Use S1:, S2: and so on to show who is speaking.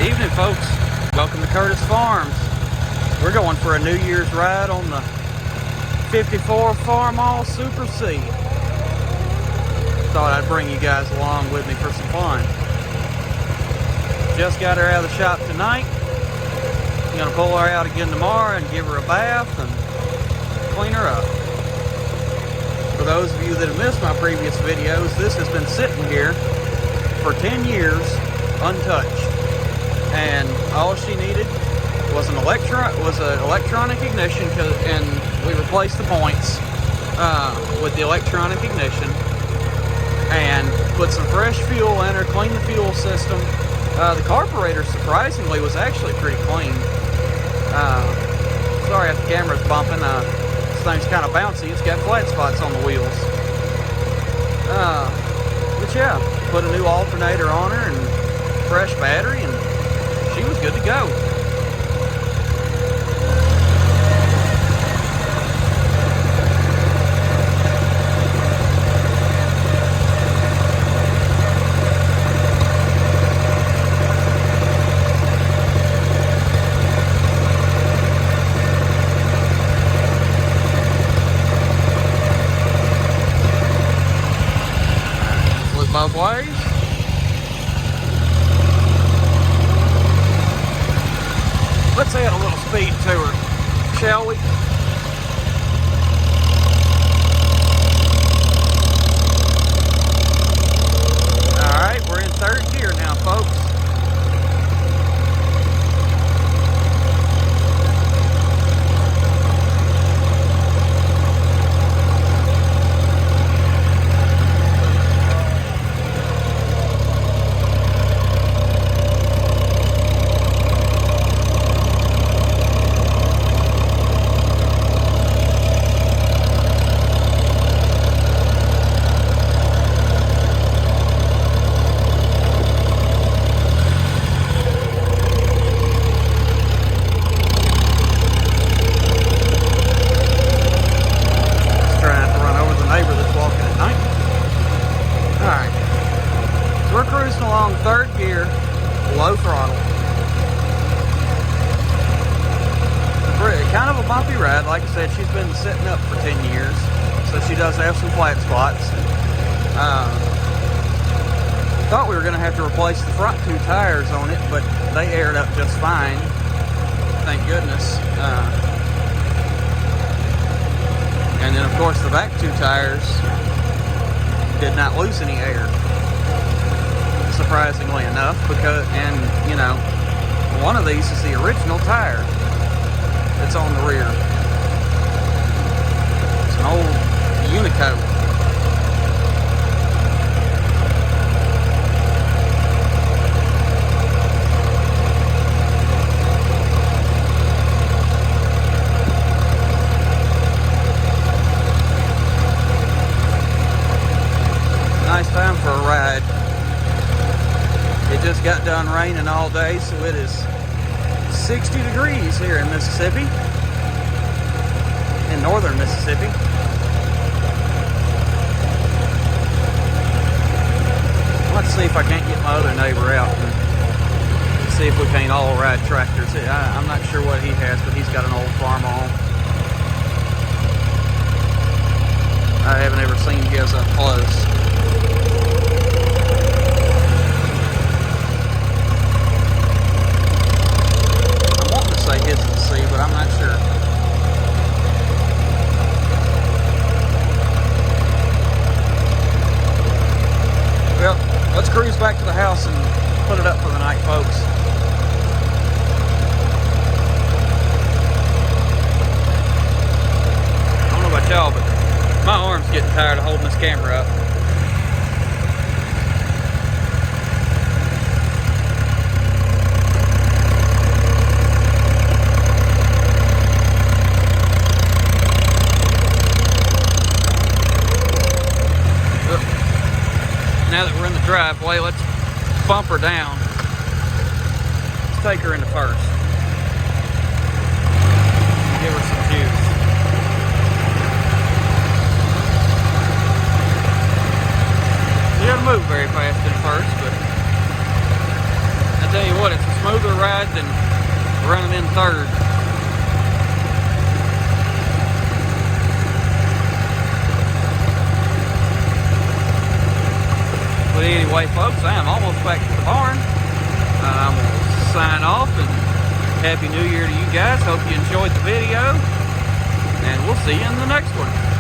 S1: Evening, folks. Welcome to Curtis Farms. We're going for a New Year's ride on the 54 Farmall Super C. Thought I'd bring you guys along with me for some fun. Just got her out of the shop tonight. I'm gonna pull her out again tomorrow and give her a bath and clean her up. For those of you that have missed my previous videos, this has been sitting here for 10 years untouched. And all she needed was an electronic ignition, and we replaced the points with the electronic ignition and put some fresh fuel in her, cleaned the fuel system. The carburetor, surprisingly, was actually pretty clean. Sorry if the camera's bumping. This thing's kind of bouncy. It's got flat spots on the wheels. But yeah, put a new alternator on her and fresh battery, and she was good to go. Flip both ways. Let's add a little speed to her, shall we? All right, we're in third gear now, folks. We're cruising along third gear, low throttle. Kind of a bumpy ride. Like I said, she's been sitting up for 10 years, so she does have some flat spots. Thought we were going to have to replace the front two tires on it, but they aired up just fine. Thank goodness. And then, of course, the back two tires did not lose any air, surprisingly enough, and you know, one of these is the original tire that's on the rear. It's an old Unico. Nice time for a ride. It just got done raining all day, so it is 60 degrees here in Mississippi, in northern Mississippi. Let's see if I can't get my other neighbor out and see if we can't all ride tractors. I'm not sure what he has, but he's got an old Farmall. I haven't ever seen his up close. Say his to see, but I'm not sure. Well, let's cruise back to the house and put it up for the night, folks. I don't know about y'all, but my arm's getting tired of holding this camera up. Now that we're in the driveway, let's bump her down. Let's take her into first. Give her some juice. She doesn't move very fast at first, but I tell you what, it's a smooth smoother ride than running in third. But anyway, folks, I am almost back to the barn. I'm going to sign off, and Happy New Year to you guys. Hope you enjoyed the video, and we'll see you in the next one.